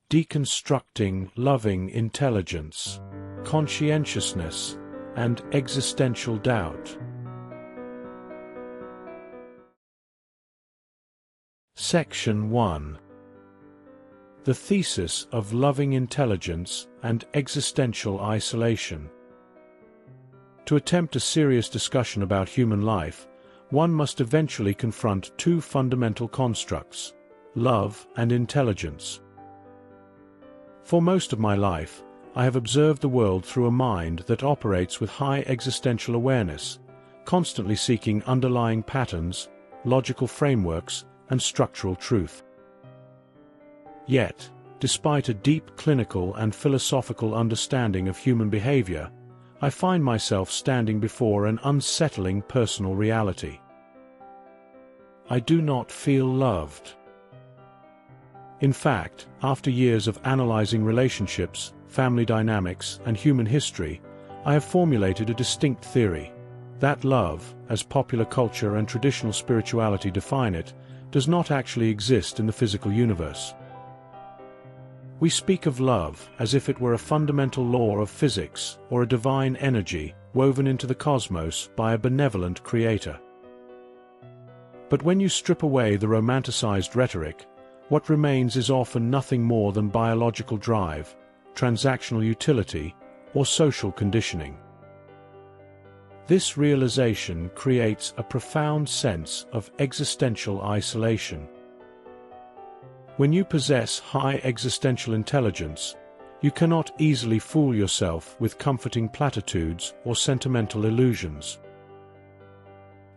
Deconstructing Loving Intelligence, Conscientiousness, and Existential Doubt. Section 1. The Thesis of Loving Intelligence and Existential Isolation. To attempt a serious discussion about human life, one must eventually confront two fundamental constructs: love and intelligence. For most of my life, I have observed the world through a mind that operates with high existential awareness, constantly seeking underlying patterns, logical frameworks, and structural truth. Yet, despite a deep clinical and philosophical understanding of human behavior, I find myself standing before an unsettling personal reality. I do not feel loved. In fact, after years of analyzing relationships, family dynamics, and human history, I have formulated a distinct theory: that love, as popular culture and traditional spirituality define it, does not actually exist in the physical universe. We speak of love as if it were a fundamental law of physics or a divine energy woven into the cosmos by a benevolent creator. But when you strip away the romanticized rhetoric, what remains is often nothing more than biological drive, transactional utility, or social conditioning. This realization creates a profound sense of existential isolation. When you possess high existential intelligence, you cannot easily fool yourself with comforting platitudes or sentimental illusions.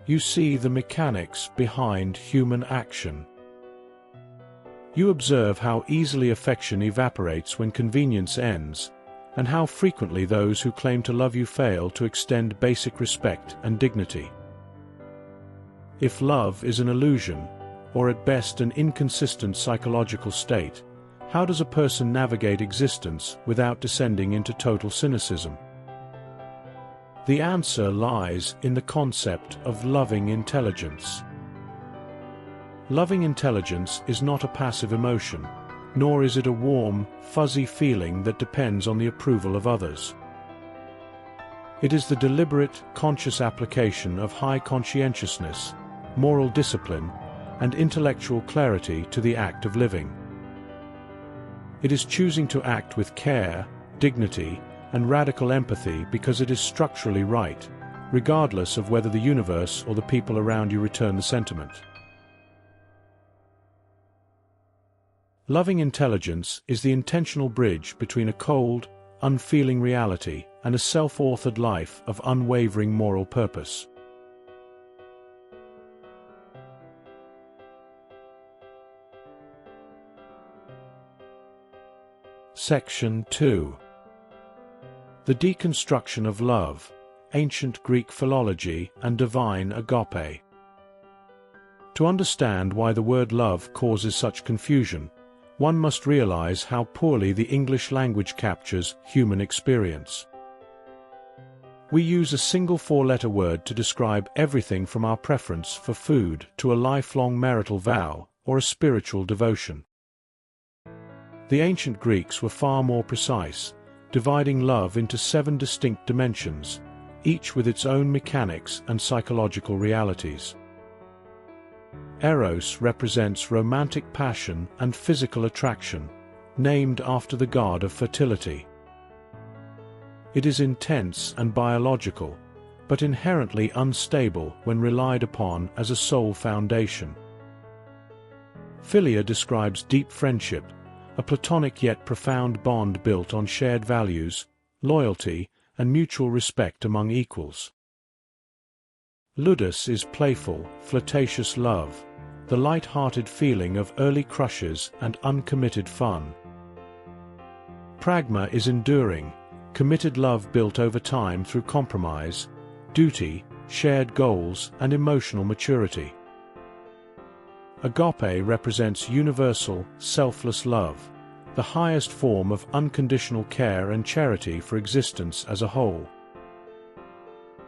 You see the mechanics behind human action. You observe how easily affection evaporates when convenience ends, and how frequently those who claim to love you fail to extend basic respect and dignity. If love is an illusion, or at best an inconsistent psychological state, how does a person navigate existence without descending into total cynicism? The answer lies in the concept of loving intelligence. Loving intelligence is not a passive emotion, nor is it a warm, fuzzy feeling that depends on the approval of others. It is the deliberate, conscious application of high conscientiousness, moral discipline, and intellectual clarity to the act of living. It is choosing to act with care, dignity, and radical empathy because it is structurally right, regardless of whether the universe or the people around you return the sentiment. Loving intelligence is the intentional bridge between a cold, unfeeling reality and a self-authored life of unwavering moral purpose. Section 2. The Deconstruction of Love, Ancient Greek Philology and Divine Agape. To understand why the word love causes such confusion, one must realize how poorly the English language captures human experience. We use a single four-letter word to describe everything from our preference for food to a lifelong marital vow or a spiritual devotion. The ancient Greeks were far more precise, dividing love into 7 distinct dimensions, each with its own mechanics and psychological realities. Eros represents romantic passion and physical attraction, named after the god of fertility. It is intense and biological, but inherently unstable when relied upon as a sole foundation. Philia describes deep friendship, a platonic yet profound bond built on shared values, loyalty, and mutual respect among equals. Ludus is playful, flirtatious love, the light-hearted feeling of early crushes and uncommitted fun. Pragma is enduring, committed love built over time through compromise, duty, shared goals, and emotional maturity. Agape represents universal, selfless love, the highest form of unconditional care and charity for existence as a whole.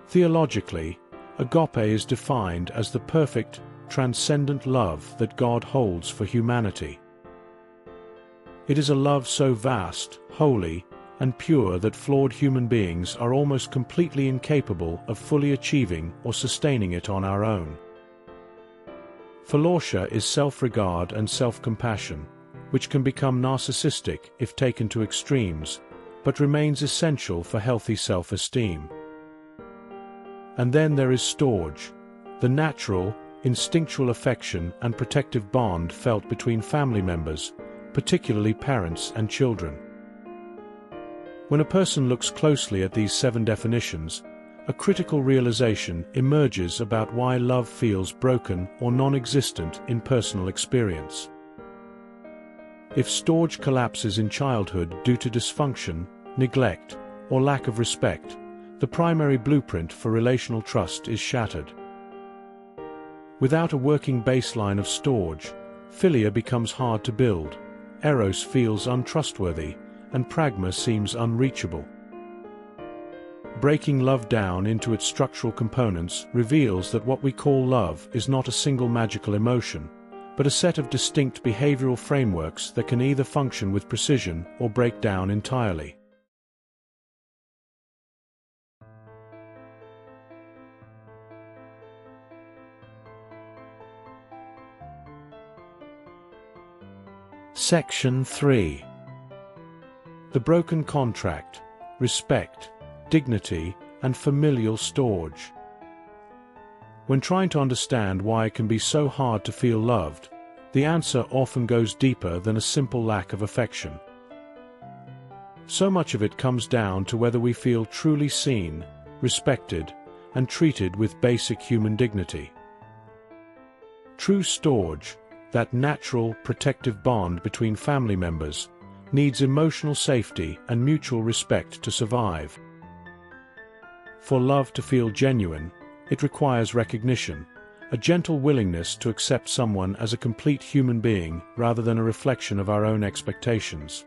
Theologically, agape is defined as the perfect, transcendent love that God holds for humanity. It is a love so vast, holy, and pure that flawed human beings are almost completely incapable of fully achieving or sustaining it on our own. Philautia is self-regard and self-compassion, which can become narcissistic if taken to extremes, but remains essential for healthy self-esteem. And then there is storge, the natural, instinctual affection and protective bond felt between family members, particularly parents and children. When a person looks closely at these 7 definitions, a critical realization emerges about why love feels broken or non-existent in personal experience. If storge collapses in childhood due to dysfunction, neglect, or lack of respect, the primary blueprint for relational trust is shattered. Without a working baseline of storge, philia becomes hard to build, eros feels untrustworthy, and pragma seems unreachable. Breaking love down into its structural components reveals that what we call love is not a single magical emotion, but a set of distinct behavioral frameworks that can either function with precision or break down entirely. Section 3. The broken contract, respect, dignity, and familial storge. When trying to understand why it can be so hard to feel loved, the answer often goes deeper than a simple lack of affection. So much of it comes down to whether we feel truly seen, respected, and treated with basic human dignity. True storge, that natural, protective bond between family members, needs emotional safety and mutual respect to survive. For love to feel genuine, it requires recognition, a gentle willingness to accept someone as a complete human being rather than a reflection of our own expectations.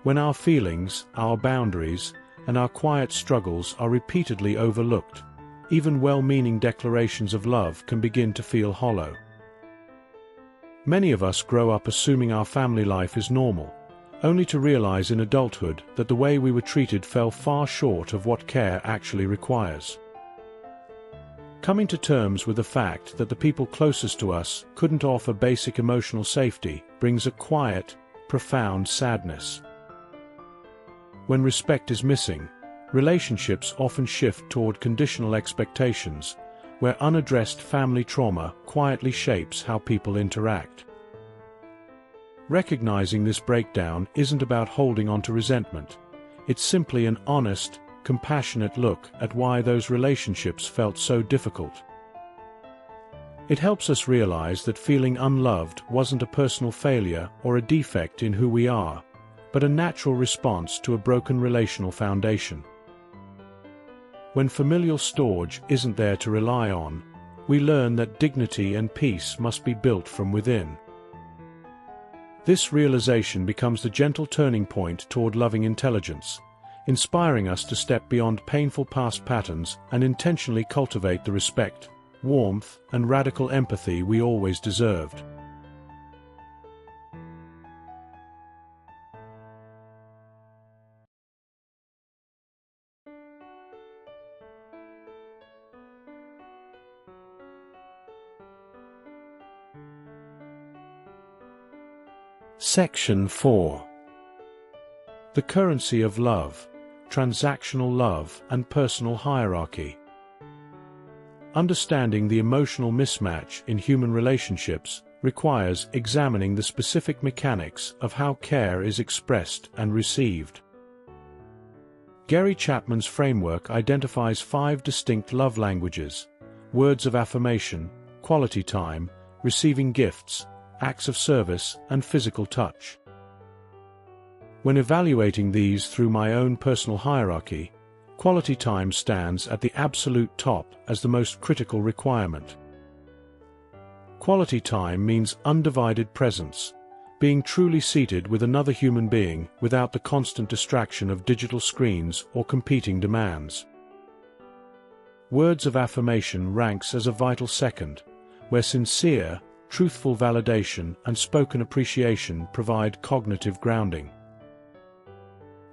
When our feelings, our boundaries, and our quiet struggles are repeatedly overlooked, even well-meaning declarations of love can begin to feel hollow. Many of us grow up assuming our family life is normal, only to realize in adulthood that the way we were treated fell far short of what care actually requires. Coming to terms with the fact that the people closest to us couldn't offer basic emotional safety brings a quiet, profound sadness. When respect is missing, relationships often shift toward conditional expectations, where unaddressed family trauma quietly shapes how people interact. Recognizing this breakdown isn't about holding on to resentment. It's simply an honest, compassionate look at why those relationships felt so difficult. It helps us realize that feeling unloved wasn't a personal failure or a defect in who we are, but a natural response to a broken relational foundation. When familial storge isn't there to rely on, we learn that dignity and peace must be built from within. This realization becomes the gentle turning point toward loving intelligence, inspiring us to step beyond painful past patterns and intentionally cultivate the respect, warmth, and radical empathy we always deserved. Section 4. The currency of love, transactional love and personal hierarchy. Understanding the emotional mismatch in human relationships requires examining the specific mechanics of how care is expressed and received. Gary Chapman's framework identifies 5 distinct love languages: words of affirmation, quality time, receiving gifts, acts of service, and physical touch. When evaluating these through my own personal hierarchy, quality time stands at the absolute top as the most critical requirement. Quality time means undivided presence, being truly seated with another human being without the constant distraction of digital screens or competing demands. Words of affirmation ranks as a vital second, where sincere, truthful validation, and spoken appreciation provide cognitive grounding.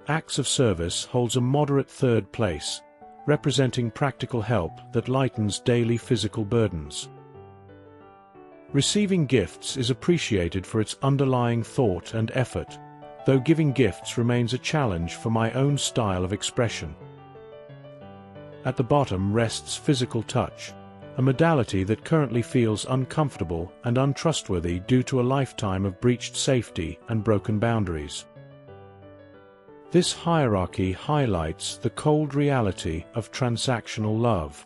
Acts of service holds a moderate third place, representing practical help that lightens daily physical burdens. Receiving gifts is appreciated for its underlying thought and effort, though giving gifts remains a challenge for my own style of expression. At the bottom rests physical touch, a modality that currently feels uncomfortable and untrustworthy due to a lifetime of breached safety and broken boundaries. This hierarchy highlights the cold reality of transactional love.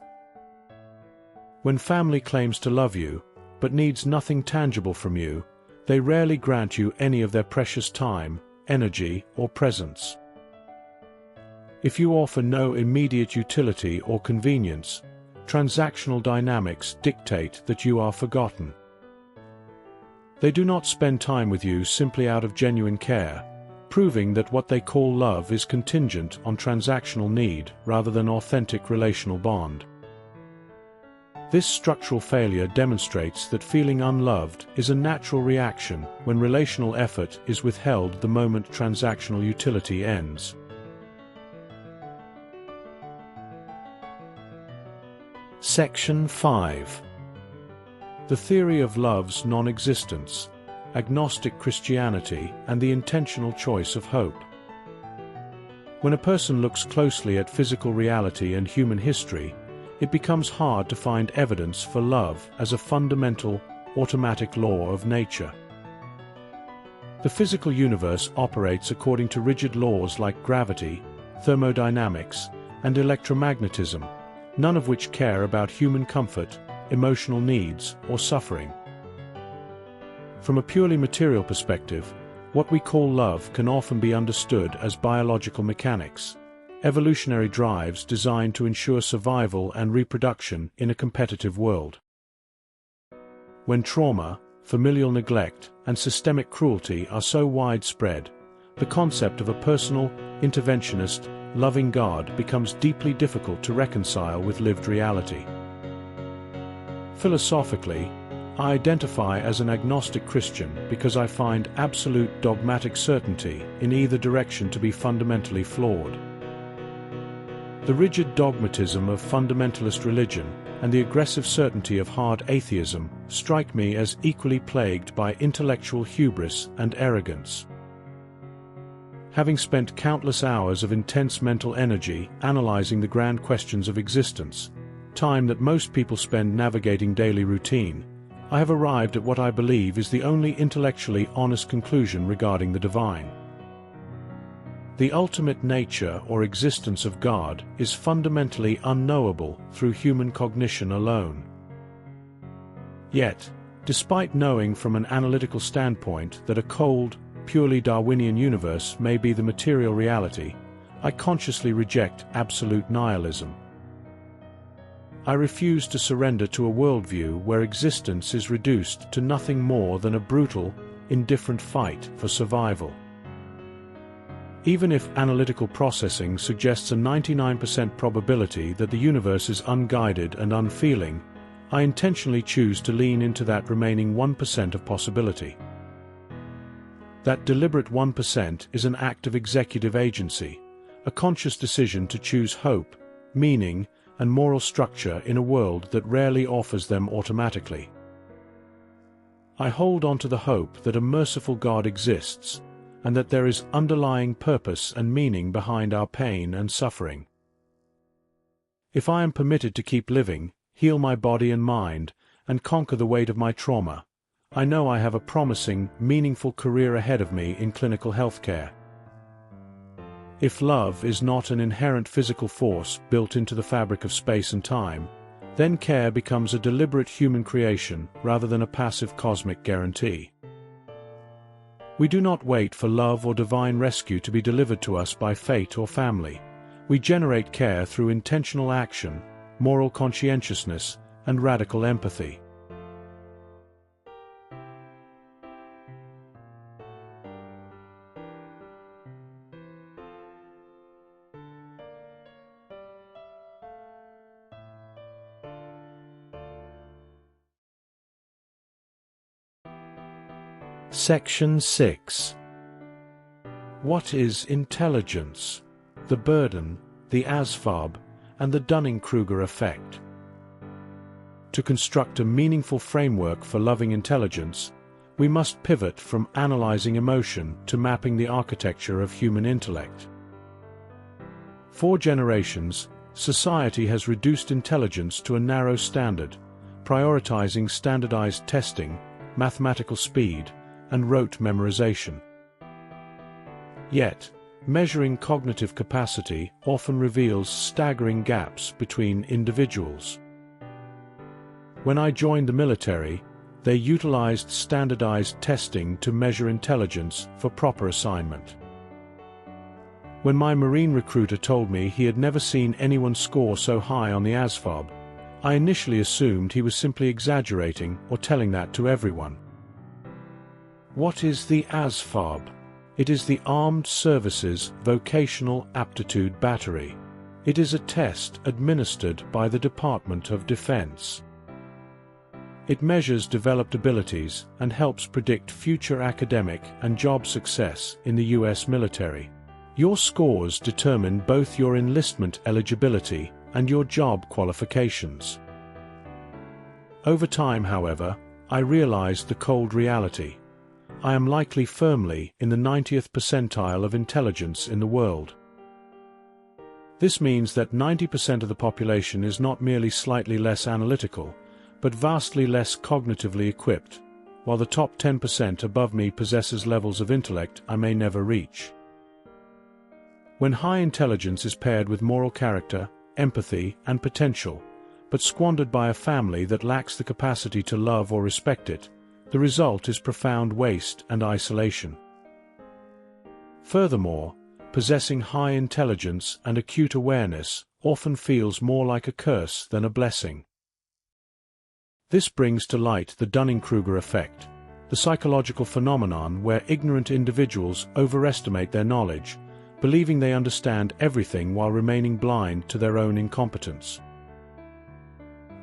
When family claims to love you, but needs nothing tangible from you, they rarely grant you any of their precious time, energy, or presence. If you offer no immediate utility or convenience, transactional dynamics dictate that you are forgotten. They do not spend time with you simply out of genuine care, proving that what they call love is contingent on transactional need rather than authentic relational bond. This structural failure demonstrates that feeling unloved is a natural reaction when relational effort is withheld the moment transactional utility ends. Section 5. The theory of love's non-existence, agnostic Christianity, and the intentional choice of hope. When a person looks closely at physical reality and human history, it becomes hard to find evidence for love as a fundamental, automatic law of nature. The physical universe operates according to rigid laws like gravity, thermodynamics, and electromagnetism, none of which care about human comfort, emotional needs, or suffering. From a purely material perspective, what we call love can often be understood as biological mechanics, evolutionary drives designed to ensure survival and reproduction in a competitive world. When trauma, familial neglect, and systemic cruelty are so widespread, the concept of a personal, interventionist, loving God becomes deeply difficult to reconcile with lived reality. Philosophically, I identify as an agnostic Christian because I find absolute dogmatic certainty in either direction to be fundamentally flawed. The rigid dogmatism of fundamentalist religion and the aggressive certainty of hard atheism strike me as equally plagued by intellectual hubris and arrogance. Having spent countless hours of intense mental energy analyzing the grand questions of existence, time that most people spend navigating daily routine, I have arrived at what I believe is the only intellectually honest conclusion regarding the divine. The ultimate nature or existence of God is fundamentally unknowable through human cognition alone. Yet, despite knowing from an analytical standpoint that a cold, purely Darwinian universe may be the material reality, I consciously reject absolute nihilism. I refuse to surrender to a worldview where existence is reduced to nothing more than a brutal, indifferent fight for survival. Even if analytical processing suggests a 99% probability that the universe is unguided and unfeeling, I intentionally choose to lean into that remaining 1% of possibility. That deliberate 1% is an act of executive agency, a conscious decision to choose hope, meaning, and moral structure in a world that rarely offers them automatically. I hold on to the hope that a merciful God exists, and that there is underlying purpose and meaning behind our pain and suffering. If I am permitted to keep living, heal my body and mind, and conquer the weight of my trauma, I know I have a promising, meaningful career ahead of me in clinical healthcare. If love is not an inherent physical force built into the fabric of space and time, then care becomes a deliberate human creation rather than a passive cosmic guarantee. We do not wait for love or divine rescue to be delivered to us by fate or family. We generate care through intentional action, moral conscientiousness, and radical empathy. Section 6. What is intelligence? The burden, the ASFAB, and the Dunning-Kruger effect. To construct a meaningful framework for loving intelligence, we must pivot from analyzing emotion to mapping the architecture of human intellect. For generations, society has reduced intelligence to a narrow standard, prioritizing standardized testing, mathematical speed, and rote memorization. Yet, measuring cognitive capacity often reveals staggering gaps between individuals. When I joined the military, they utilized standardized testing to measure intelligence for proper assignment. When my Marine recruiter told me he had never seen anyone score so high on the ASFAB, I initially assumed he was simply exaggerating or telling that to everyone. What is the ASFAB? It is the Armed Services Vocational Aptitude Battery. It is a test administered by the Department of Defense. It measures developed abilities and helps predict future academic and job success in the U.S. military. Your scores determine both your enlistment eligibility and your job qualifications. Over time, however, I realized the cold reality. I am likely firmly in the 90th percentile of intelligence in the world. This means that 90% of the population is not merely slightly less analytical, but vastly less cognitively equipped, while the top 10% above me possesses levels of intellect I may never reach. When high intelligence is paired with moral character, empathy, and potential, but squandered by a family that lacks the capacity to love or respect it, the result is profound waste and isolation. Furthermore, possessing high intelligence and acute awareness often feels more like a curse than a blessing. This brings to light the Dunning-Kruger effect, the psychological phenomenon where ignorant individuals overestimate their knowledge, believing they understand everything while remaining blind to their own incompetence.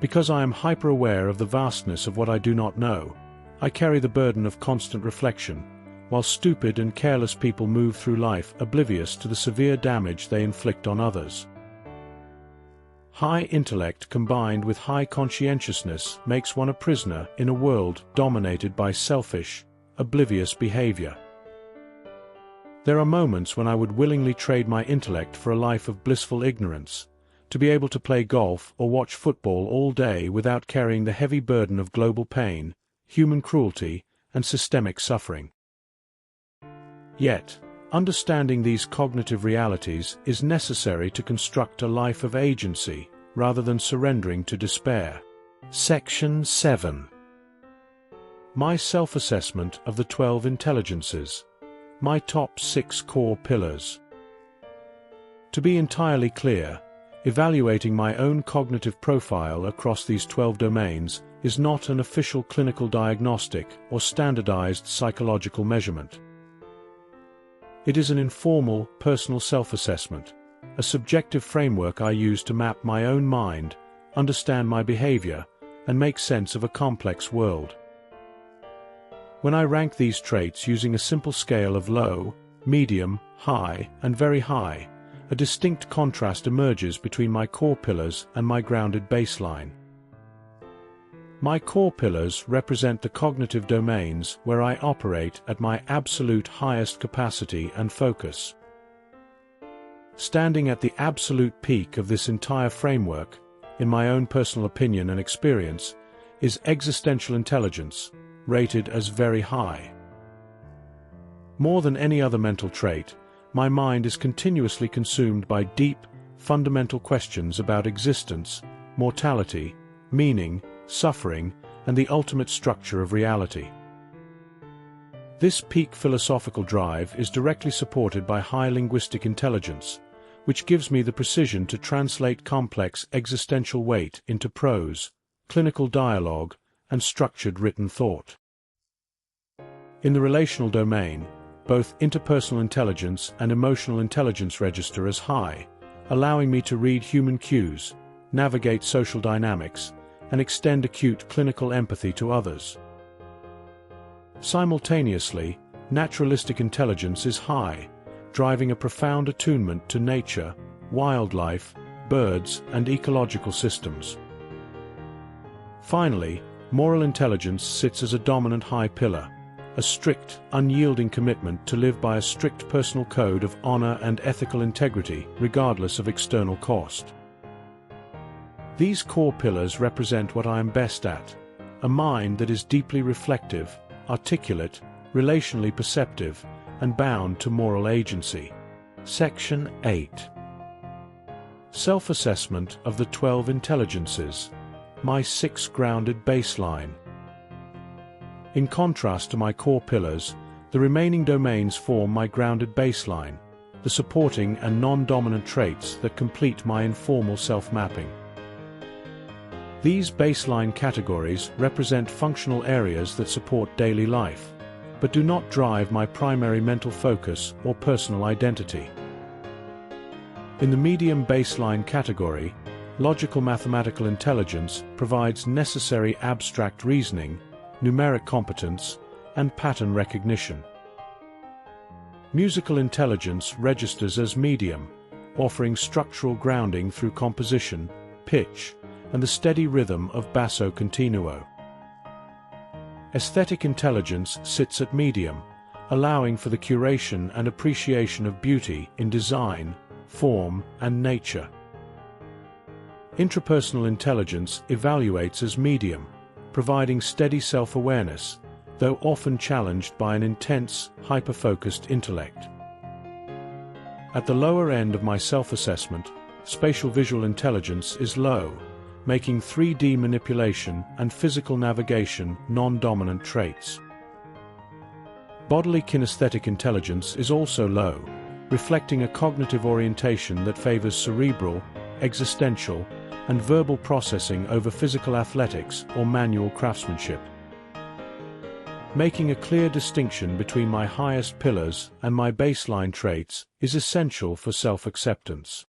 Because I am hyper-aware of the vastness of what I do not know, I carry the burden of constant reflection, while stupid and careless people move through life oblivious to the severe damage they inflict on others. High intellect combined with high conscientiousness makes one a prisoner in a world dominated by selfish, oblivious behavior. There are moments when I would willingly trade my intellect for a life of blissful ignorance, to be able to play golf or watch football all day without carrying the heavy burden of global pain, human cruelty, and systemic suffering. Yet, understanding these cognitive realities is necessary to construct a life of agency, rather than surrendering to despair. Section 7. My self-assessment of the 12 intelligences. My top 6 core pillars. To be entirely clear, evaluating my own cognitive profile across these 12 domains is not an official clinical diagnostic or standardized psychological measurement. It is an informal, personal self-assessment, a subjective framework I use to map my own mind, understand my behavior, and make sense of a complex world. When I rank these traits using a simple scale of low, medium, high, and very high, a distinct contrast emerges between my core pillars and my grounded baseline. My core pillars represent the cognitive domains where I operate at my absolute highest capacity and focus. Standing at the absolute peak of this entire framework, in my own personal opinion and experience, is existential intelligence, rated as very high. More than any other mental trait, my mind is continuously consumed by deep, fundamental questions about existence, mortality, meaning, suffering, and the ultimate structure of reality. This peak philosophical drive is directly supported by high linguistic intelligence, which gives me the precision to translate complex existential weight into prose, clinical dialogue, and structured written thought. In the relational domain, both interpersonal intelligence and emotional intelligence register as high, allowing me to read human cues, navigate social dynamics, and extend acute clinical empathy to others. Simultaneously, naturalistic intelligence is high, driving a profound attunement to nature, wildlife, birds, and ecological systems. Finally, moral intelligence sits as a dominant high pillar, a strict, unyielding commitment to live by a strict personal code of honor and ethical integrity regardless of external cost. These core pillars represent what I am best at, a mind that is deeply reflective, articulate, relationally perceptive, and bound to moral agency. Section 8. Self-assessment of the 12 intelligences. My 6 grounded baseline. In contrast to my core pillars, the remaining domains form my grounded baseline, the supporting and non-dominant traits that complete my informal self-mapping. These baseline categories represent functional areas that support daily life, but do not drive my primary mental focus or personal identity. In the medium baseline category, logical mathematical intelligence provides necessary abstract reasoning, numeric competence, and pattern recognition. Musical intelligence registers as medium, offering structural grounding through composition, pitch, and the steady rhythm of basso continuo. Aesthetic intelligence sits at medium, allowing for the curation and appreciation of beauty in design, form, and nature. Intrapersonal intelligence evaluates as medium, providing steady self-awareness, though often challenged by an intense, hyper-focused intellect. At the lower end of my self-assessment, spatial visual intelligence is low, making 3D manipulation and physical navigation non-dominant traits. Bodily kinesthetic intelligence is also low, reflecting a cognitive orientation that favors cerebral, existential, and verbal processing over physical athletics or manual craftsmanship. Making a clear distinction between my highest pillars and my baseline traits is essential for self-acceptance.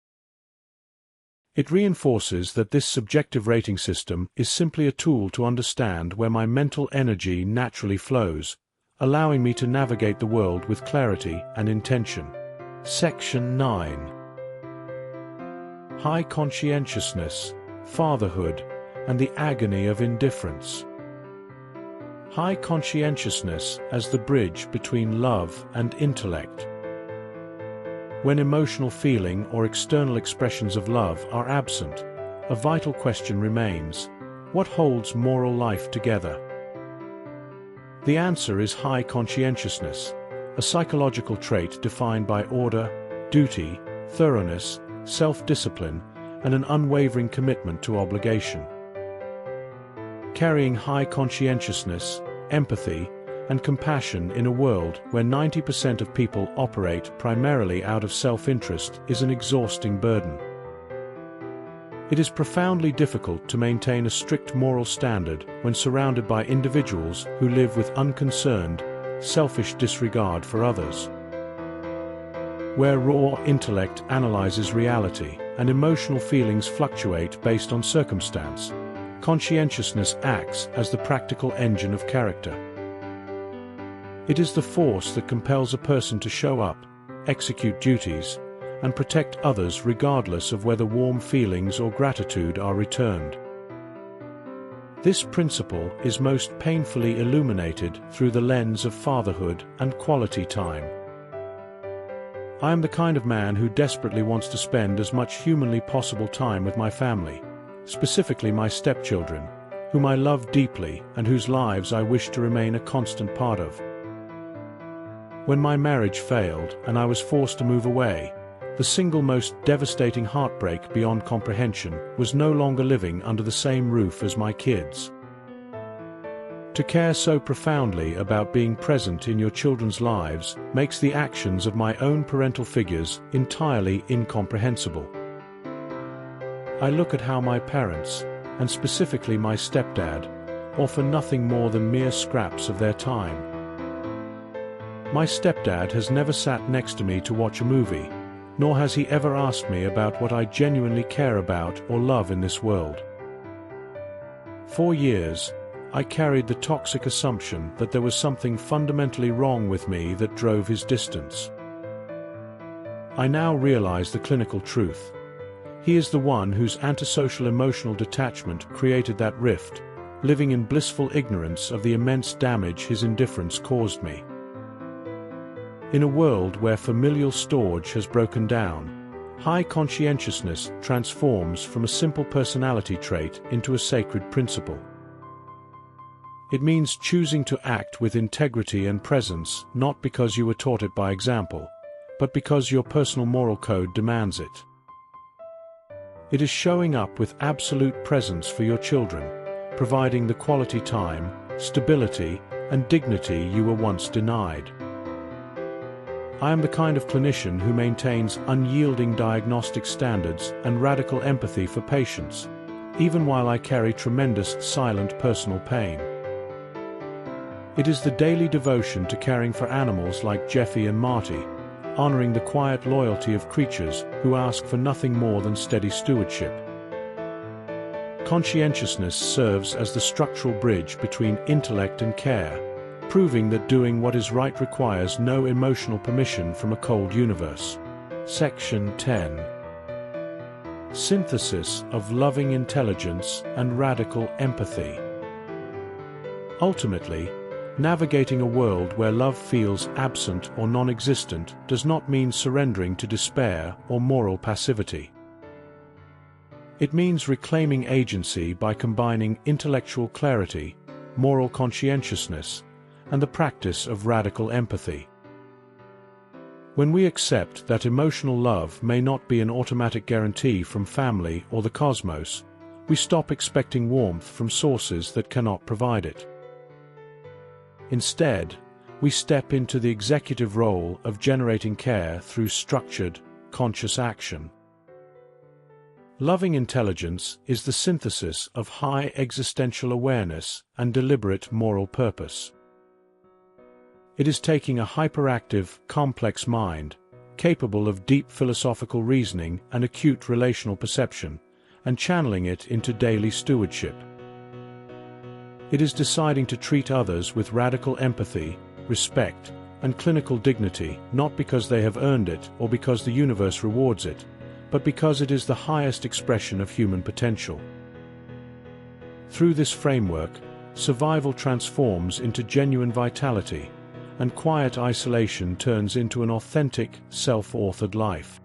It reinforces that this subjective rating system is simply a tool to understand where my mental energy naturally flows, allowing me to navigate the world with clarity and intention. Section 9. High conscientiousness, fatherhood, and the agony of indifference. High conscientiousness as the bridge between love and intellect. When emotional feeling or external expressions of love are absent, a vital question remains: what holds moral life together? The answer is high conscientiousness, a psychological trait defined by order, duty, thoroughness, self-discipline, and an unwavering commitment to obligation. Carrying high conscientiousness, empathy, and compassion in a world where 90% of people operate primarily out of self-interest is an exhausting burden. It is profoundly difficult to maintain a strict moral standard when surrounded by individuals who live with unconcerned, selfish disregard for others. Where raw intellect analyzes reality and emotional feelings fluctuate based on circumstance, conscientiousness acts as the practical engine of character. It is the force that compels a person to show up, execute duties, and protect others regardless of whether warm feelings or gratitude are returned. This principle is most painfully illuminated through the lens of fatherhood and quality time. I am the kind of man who desperately wants to spend as much humanly possible time with my family, specifically my stepchildren, whom I love deeply and whose lives I wish to remain a constant part of. When my marriage failed and I was forced to move away, the single most devastating heartbreak beyond comprehension was no longer living under the same roof as my kids. To care so profoundly about being present in your children's lives makes the actions of my own parental figures entirely incomprehensible. I look at how my parents, and specifically my stepdad, offer nothing more than mere scraps of their time. My stepdad has never sat next to me to watch a movie, nor has he ever asked me about what I genuinely care about or love in this world. For years, I carried the toxic assumption that there was something fundamentally wrong with me that drove his distance. I now realize the clinical truth. He is the one whose antisocial emotional detachment created that rift, living in blissful ignorance of the immense damage his indifference caused me. In a world where familial storage has broken down, high conscientiousness transforms from a simple personality trait into a sacred principle. It means choosing to act with integrity and presence not because you were taught it by example, but because your personal moral code demands it. It is showing up with absolute presence for your children, providing the quality time, stability, and dignity you were once denied. I am the kind of clinician who maintains unyielding diagnostic standards and radical empathy for patients, even while I carry tremendous silent personal pain. It is the daily devotion to caring for animals like Jeffy and Marty, honoring the quiet loyalty of creatures who ask for nothing more than steady stewardship. Conscientiousness serves as the structural bridge between intellect and care, proving that doing what is right requires no emotional permission from a cold universe. Section 10. Synthesis of loving intelligence and radical empathy. Ultimately, navigating a world where love feels absent or non-existent does not mean surrendering to despair or moral passivity. It means reclaiming agency by combining intellectual clarity, moral conscientiousness, and the practice of radical empathy. When we accept that emotional love may not be an automatic guarantee from family or the cosmos, we stop expecting warmth from sources that cannot provide it. Instead, we step into the executive role of generating care through structured, conscious action. Loving intelligence is the synthesis of high existential awareness and deliberate moral purpose. It is taking a hyperactive, complex mind, capable of deep philosophical reasoning and acute relational perception, and channeling it into daily stewardship. It is deciding to treat others with radical empathy, respect, and clinical dignity, not because they have earned it or because the universe rewards it, but because it is the highest expression of human potential. Through this framework, survival transforms into genuine vitality, and quiet isolation turns into an authentic, self-authored life.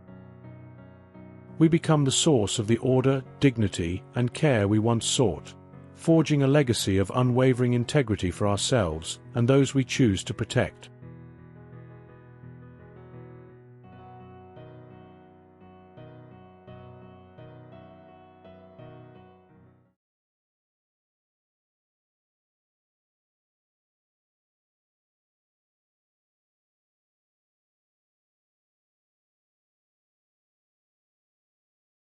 We become the source of the order, dignity, and care we once sought, forging a legacy of unwavering integrity for ourselves and those we choose to protect.